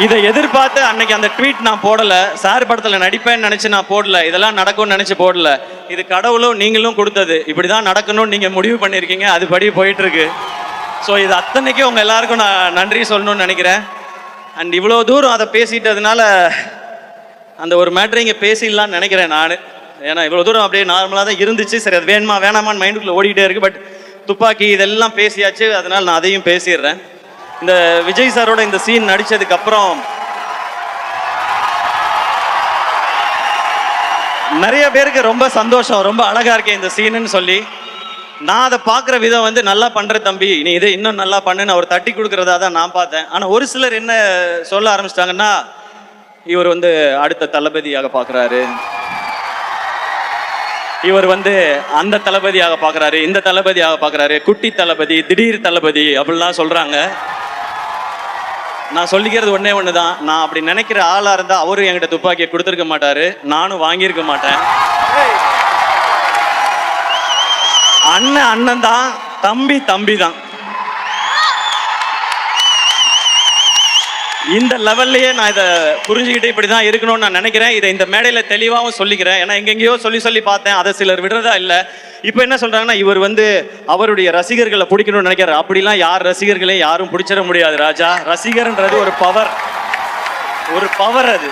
இதை எதிர்பார்த்து அன்னைக்கு அந்த ட்வீட் நான் போடலை, சார் படத்தில் நடிப்பேன்னு நினச்சி நான் போடல, இதெல்லாம் நடக்கும்னு நினச்சி போடல. இது கடவுளும் நீங்களும் கொடுத்தது, இப்படி தான் நடக்கணும்னு நீங்கள் முடிவு பண்ணியிருக்கீங்க, அதுபடி போயிட்டுருக்கு. ஸோ இது அத்தனைக்கும் உங்கள் எல்லாருக்கும் நான் நன்றி சொல்லணும்னு நினைக்கிறேன். அண்ட் இவ்வளோ தூரம் அதை பேசிட்டதுனால அந்த ஒரு மேட்ரு இங்கே பேசிடலான்னு நினைக்கிறேன் நான். ஏன்னா இவ்வளோ தூரம் அப்படியே நார்மலாக தான் இருந்துச்சு. சரி அது வேணுமா வேணாமான்னு மைண்டுக்குள்ளே ஓடிக்கிட்டே இருக்குது. பட் துப்பாக்கி இதெல்லாம் பேசியாச்சு, அதனால் நான் அதையும் பேசிடுறேன். இந்த விஜய் சாரோட இந்த சீன் நடித்ததுக்கப்புறம் நிறைய பேருக்கு ரொம்ப சந்தோஷம், ரொம்ப அழகாக இருக்கேன் இந்த சீனுன்னு சொல்லி. நான் அதை பார்க்குற விதம் வந்து நல்லா பண்ணுற தம்பி, நீ இதை இன்னும் நல்லா பண்ணுன்னு அவர் தட்டி கொடுக்குறதா தான் நான் பார்த்தேன். ஆனால் ஒரு சிலர் என்ன சொல்ல ஆரம்பிச்சிட்டாங்கன்னா, இவர் வந்து அடுத்த தளபதியாக பார்க்குறாரு, இவர் வந்து அந்த தளபதியாக பார்க்குறாரு, இந்த தளபதியாக பார்க்குறாரு, குட்டி தளபதி, திடீர் தளபதி அப்படிலாம் சொல்கிறாங்க. நான் சொல்லிக்கிறது ஒன்று தான், நான் அப்படி நினைக்கிற ஆளாக இருந்தால் அவரும் என்கிட்ட துப்பாக்கியை கொடுத்துருக்க மாட்டார், நானும் வாங்கியிருக்க மாட்டேன். அண்ணன் தான், தம்பி தான். இந்த லெவல்லையே நான் இதை புரிஞ்சுக்கிட்டு இப்படி தான் இருக்கணும்னு நான் நினைக்கிறேன். இதை இந்த மேடையில் தெளிவாகவும் சொல்லிக்கிறேன். ஏன்னா எங்கெங்கேயோ சொல்லி பார்த்தேன், அதை சிலர் விடுறதா இல்லை. இப்போ என்ன சொல்கிறாங்கன்னா, இவர் வந்து அவருடைய ரசிகர்களை பிடிக்கணும்னு நினைக்கிறார். அப்படிலாம் யார் ரசிகர்களையும் யாரும் பிடிச்சிட முடியாது ராஜா. ரசிகர்ன்றது ஒரு பவர், ஒரு பவர் அது.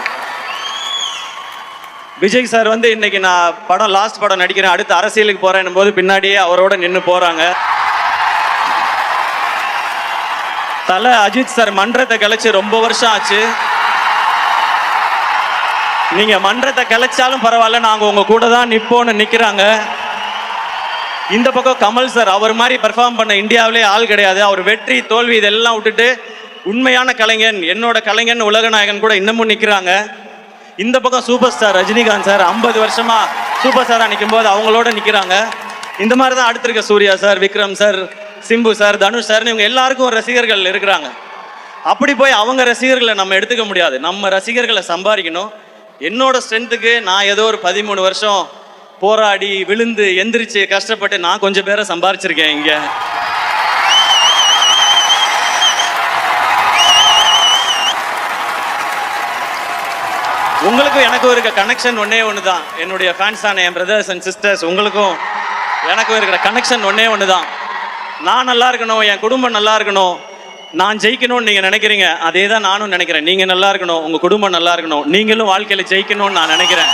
விஜய் சார் வந்து இன்னைக்கு நான் லாஸ்ட் படம் நடிக்கிறேன், அடுத்து அரசியலுக்கு போறேன் போது பின்னாடியே அவரோட நின்று போறாங்க. தல அஜித் சார் மன்றத்தை கலைச்சு ரொம்ப வருஷம் ஆச்சு. நீங்க மன்றத்தை கலைச்சாலும் பரவாயில்ல, நாங்க உங்க கூட தான் நிப்போன்னு நிக்கிறாங்க. இந்த பக்கம் கமல் சார், அவர் மாதிரி பெர்ஃபார்ம் பண்ண இந்தியாவிலே ஆள் கிடையாது. அவர் வெற்றி தோல்வி இதெல்லாம் விட்டுட்டு உண்மையான கலைஞன், என்னோட கலைஞன், உலகநாயகன் கூட இன்னமும் நிக்கிறாங்க. இந்த பக்கம் சூப்பர் ஸ்டார் ரஜினிகாந்த் சார் 50 வருஷமா சூப்பர் ஸ்டாரா நிற்கும் போது அவங்களோட நிற்கிறாங்க. இந்த மாதிரி தான் அடுத்திருக்க Suriya sir, Vikram sir, Simbu sir, Dhanush sir, இவங்க எல்லாருக்கும் ரசிகர்கள் இருக்கிறாங்க. அப்படி போய் அவங்க ரசிகர்களை நம்ம எடுத்துக்க முடியாது. நம்ம ரசிகர்களை சம்பாதிக்கணும். என்னோட ஸ்ட்ரென்த்துக்கு நான் ஏதோ ஒரு 13 வருஷம் போராடி விழுந்து எந்திரிச்சு கஷ்டப்பட்டு நான் கொஞ்சம் பேரை சம்பாரிச்சிருக்கேன் இங்க. உங்களுக்கும் எனக்கும் இருக்க கனெக்ஷன் ஒன்னே ஒன்று தான். என்னுடைய ஃபேன்ஸ் தானே, என் பிரதர்ஸ் அண்ட் சிஸ்டர்ஸ். உங்களுக்கும் எனக்கும் இருக்கிற கனெக்ஷன் ஒன்னே ஒன்று தான். நான் நல்லா இருக்கணும், என் குடும்பம் நல்லா இருக்கணும், நான் ஜெயிக்கணும்னு நீங்கள் நினைக்கிறீங்க. அதே தான் நானும் நினைக்கிறேன். நீங்கள் நல்லா இருக்கணும், உங்கள் குடும்பம் நல்லா இருக்கணும், நீங்களும் வாழ்க்கையில் ஜெயிக்கணும்னு நான் நினைக்கிறேன்.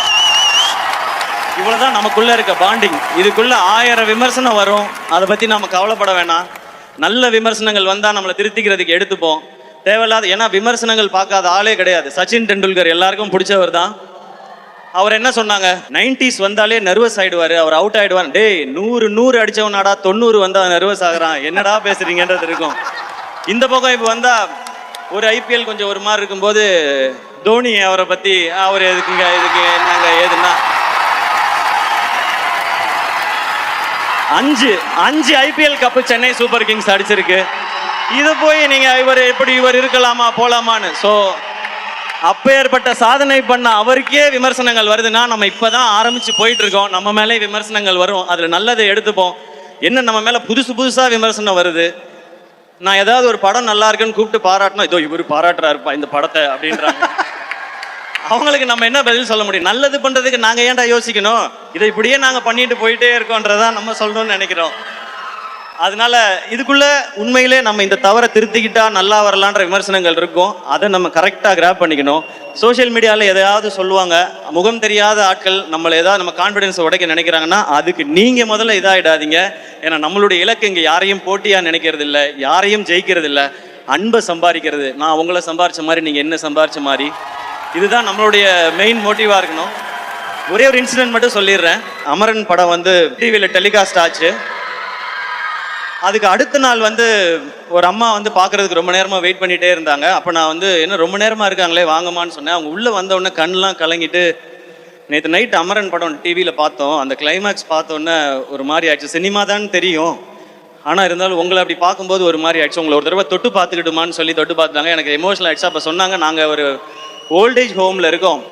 இவ்வளோதான் நமக்குள்ளே இருக்க பாண்டிங். இதுக்குள்ளே 1000 விமர்சனம் வரும், அதை பற்றி நம்ம கவலைப்பட வேணாம். நல்ல விமர்சனங்கள் வந்தால் நம்மளை திருத்திக்கிறதுக்கு எடுத்துப்போம். தேவையில்லாத, ஏன்னா விமர்சனங்கள் பார்க்காத ஆளே கிடையாது. சச்சின் டெண்டுல்கர் எல்லாருக்கும் பிடிச்சவர் தான். அவர் என்ன சொன்னாங்க, 90s வந்தாலே நர்வஸ் ஆயிடுவாரு, அவர் அவுட் ஆயிடுவார். டேய் 100 அடிச்சவனாடா, 90 வந்தா நர்வஸ் ஆகுறான், என்னடா பேசுறீங்கன்றது இருக்கும். இந்த பக்கம் இப்போ வந்தா ஒரு ஐபிஎல் கொஞ்சம் ஒரு மாதிரி இருக்கும்போது தோனி அவரை பத்தி, அவர் எதுக்குங்க, இதுக்கு என்னங்க ஏதுன்னா, 5 IPL cup Chennai super Kings அடிச்சிருக்கு. இது போய் நீங்க இவர் இருக்கலாமா போலாமான்னு. ஸோ அப்பேற்பட்ட சாதனை பண்ண அவருக்கே விமர்சனங்கள் வருதுன்னா, நம்ம இப்பதான் ஆரம்பிச்சு போயிட்டு இருக்கோம். நம்ம மேலே விமர்சனங்கள் வரும், அதுல நல்லதை எடுத்துப்போம். என்ன நம்ம மேல புதுசா விமர்சனம் வருது. நான் ஏதாவது ஒரு படம் நல்லா இருக்குன்னு கூப்பிட்டு பாராட்டினா, இதோ இவர் பாராட்டுறாருப்பா இந்த படத்தை அப்படின்றாங்க. அவங்களுக்கு நம்ம என்ன பதில் சொல்ல முடியும்? நல்லது பண்றதுக்கு நாங்க ஏன்டா யோசிக்கணும்? இதை இப்படியே நாங்க பண்ணிட்டு போயிட்டே இருக்கோன்றதான் நம்ம சொல்லணும்னு நினைக்கிறோம். அதனால இதுக்குள்ள உண்மையிலே நம்ம இந்த தவறை திருத்திக்கிட்டா நல்லா வரலான்ற விமர்சனங்கள் இருக்கும். அதை நம்ம கரெக்டாக கிராப் பண்ணிக்கணும். சோஷியல் மீடியாவில் எதையாவது சொல்லுவாங்க, முகம் தெரியாத ஆட்கள் நம்மளை ஏதாவது நம்ம கான்ஃபிடென்ஸை உடைக்க நினைக்கிறாங்கன்னா அதுக்கு நீங்கள் முதல்ல இதாகிடாதீங்க. ஏன்னா நம்மளுடைய இலக்கு இங்கே யாரையும் போட்டியாக நினைக்கிறது இல்லை, யாரையும் ஜெயிக்கிறது இல்லை, அன்பை சம்பாதிக்கிறது. நான் உங்களை சம்பாரிச்ச மாதிரி நீங்கள் என்ன சம்பாரிச்ச மாதிரி, இதுதான் நம்மளுடைய மெயின் மோட்டிவாக இருக்கணும். ஒரே ஒரு இன்சிடென்ட் மட்டும் சொல்லிடுறேன். அமரன் படம் வந்து டிவியில் டெலிகாஸ்ட் ஆச்சு. அதுக்கு அடுத்த நாள் வந்து ஒரு அம்மா வந்து பார்க்குறதுக்கு ரொம்ப நேரமாக வெயிட் பண்ணிகிட்டே இருந்தாங்க. அப்போ நான் வந்து என்ன ரொம்ப நேரமாக இருக்காங்களே வாங்கம்மான்னு சொன்னேன். அவங்க உள்ளே வந்தவுடனே கண்ணெலாம் கலங்கிட்டு, நேற்று நைட் அமரன் படம் டிவியில் பார்த்தோம், அந்த கிளைமேக்ஸ் பார்த்தோன்னே ஒரு மாதிரி ஆயிடுச்சு. சினிமா தான் தெரியும், ஆனால் இருந்தாலும் உங்களை அப்படி பார்க்கும்போது ஒரு மாதிரி ஆயிடுச்சு, உங்களை ஒரு தடவை தொட்டு பார்த்துக்கிட்டுமான்னு சொல்லி தொட்டு பார்த்துட்டாங்க. எனக்கு எமோஷனல் ஆயிடுச்சு. அப்போ சொன்னாங்க, நாங்கள் ஒரு ஓல்டேஜ் ஹோமில் இருக்கோம்,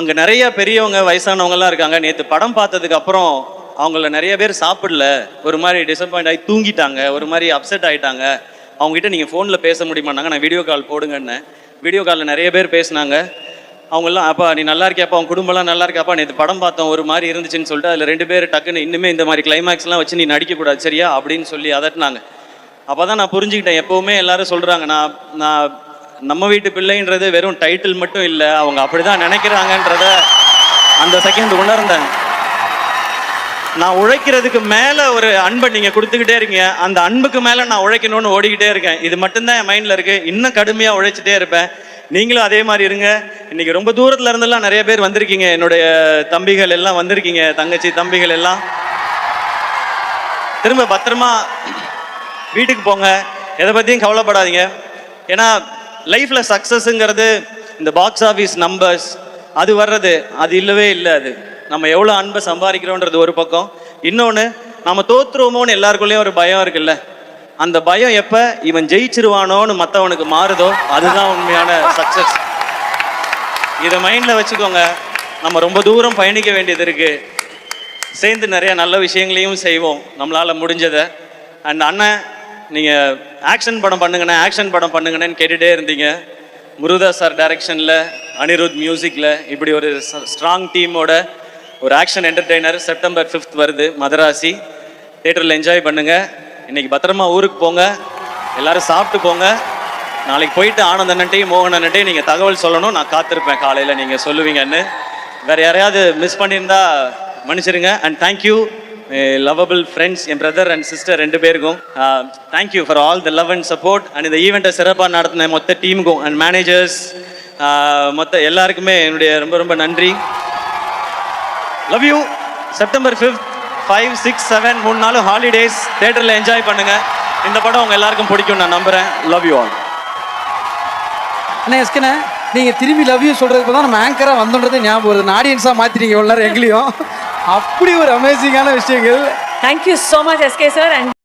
அங்கே நிறைய பெரியவங்க வயசானவங்கலாம் இருக்காங்க. நேற்று படம் பார்த்ததுக்கு அப்புறம் அவங்கள நிறைய பேர் சாப்பிடல, ஒரு மாதிரி டிசப்பாயிண்ட் ஆகி தூங்கிட்டாங்க, ஒரு மாதிரி அப்செட் ஆகிட்டாங்க. அவங்ககிட்ட நீங்கள் ஃபோனில் பேச முடியுமான்னாங்க. நான் வீடியோ கால் போடுங்கன்னு வீடியோ காலில் நிறைய பேர் பேசினாங்க. அவங்கெல்லாம், அப்பா நீ நல்லா இருக்கியாப்பா, அவங்க குடும்பம்லாம் நல்லா இருக்காப்பா, நேற்று படம் பார்த்தோம் ஒரு மாதிரி இருந்துச்சுன்னு சொல்லிட்டு அதில் 2 பேர் டக்குன்னு இனிமேல் இந்த மாதிரி கிளைமேக்ஸ்லாம் வச்சு நீ நடிக்கக்கூடாது சரியா அப்படின்னு சொல்லி அதட்டினாங்க. அப்போ தான் நான் புரிஞ்சுக்கிட்டேன். எப்போவுமே எல்லாரும் சொல்கிறாங்க, நான் நம்ம வீட்டு பிள்ளைன்றது வெறும் டைட்டில் மட்டும் இல்லை, அவங்க அப்படி தான் நினைக்கிறாங்கன்றத அந்த செகண்ட் உணர்ந்தேன். நான் உழைக்கிறதுக்கு மேலே ஒரு அன்பை நீங்கள் கொடுத்துக்கிட்டே இருக்கீங்க, அந்த அன்புக்கு மேலே நான் உழைக்கணும்னு ஓடிக்கிட்டே இருக்கேன். இது மட்டும்தான் என் மைண்டில் இருக்குது. இன்னும் கடுமையாக உழைச்சிட்டே இருப்பேன். நீங்களும் அதே மாதிரி இருங்க. இன்றைக்கி ரொம்ப தூரத்தில் இருந்தெல்லாம் நிறைய பேர் வந்திருக்கீங்க, என்னுடைய தம்பிகள் எல்லாம் வந்திருக்கீங்க, தங்கச்சி தம்பிகள் எல்லாம். திரும்ப பத்திரமா வீட்டுக்கு போங்க, எதை பற்றியும் கவலைப்படாதீங்க. ஏன்னா லைஃப்பில் சக்ஸஸ்ங்கிறது இந்த பாக்ஸ் ஆஃபீஸ் நம்பர்ஸ் அது வர்றது அது இல்லவே இல்லை. அது நம்ம எவ்வளோ அன்பை சம்பாதிக்கிறோன்றது ஒரு பக்கம். இன்னொன்று, நம்ம தோற்றுருவோமோன்னு எல்லாருக்குள்ளேயும் ஒரு பயம் இருக்குல்ல, அந்த பயம் எப்போ இவன் ஜெயிச்சிருவானோன்னு மற்றவனுக்கு மாறுதோ அதுதான் உண்மையான சக்ஸஸ். இதை மைண்டில் வச்சுக்கோங்க. நம்ம ரொம்ப தூரம் பயணிக்க வேண்டியது இருக்குது. சேர்ந்து நிறைய நல்ல விஷயங்களையும் செய்வோம் நம்மளால் முடிஞ்சதை. அண்ட் அண்ணன் நீங்கள் ஆக்ஷன் படம் பண்ணுங்கண்ணே ஆக்ஷன் படம் பண்ணுங்கண்ணேன்னு கேட்டுகிட்டே இருந்தீங்க. முருகதாஸ் சார் டைரக்ஷனில், அனிருத் மியூசிக்கில் இப்படி ஒரு ஸ்ட்ராங் டீமோட ஒரு ஆக்ஷன் என்டர்டெய்னர் செப்டம்பர் 5th வருது மதராசி. தியேட்டரில் என்ஜாய் பண்ணுங்கள். இன்றைக்கி பத்திரமா ஊருக்கு போங்க, எல்லோரும் சாப்பிட்டு போங்க. நாளைக்கு போயிட்டு ஆனந்த் அண்ணன்ட்டையும் மோகன் அண்ணன்ட்டையும் நீங்கள் தகவல் சொல்லணும். நான் காத்திருப்பேன் காலையில் நீங்கள் சொல்லுவீங்கன்னு. வேறு யாரையாவது மிஸ் பண்ணியிருந்தா மன்னிச்சிருங்க. And thank you lovable friends, N brother and sister 2 பேருக்கும் thank you for all the love and support. And இந்த ஈவெண்ட்டை சிறப்பாக நடத்தின மொத்த டீமுக்கும் அண்ட் மேனேஜர்ஸ் மொத்த எல்லாருக்குமே என்னுடைய ரொம்ப ரொம்ப நன்றி. Love you. செப்டம்பர் 5th 5, 6, 7 3 நாளும் ஹாலிடேஸ். தேட்டரில் என்ஜாய் பண்ணுங்கள். இந்த படம் உங்கள் எல்லாருக்கும் பிடிக்கும் நான் நம்புகிறேன். Love you all. அண்ணா எஸ்கண்ணே, நீங்கள் திரும்பி லவ் யூ சொல்கிறதுக்கு தான் நம்ம ஆங்கராக வந்தோன்றதே ஞாபகம் வருது. ஆடியன்ஸாக மாற்றிட்டீங்க இவ்வளோ நேரம் எங்களையும். அப்படி ஒரு அமேசிங்கான விஷயங்கள். Thank you so much, SK sir. And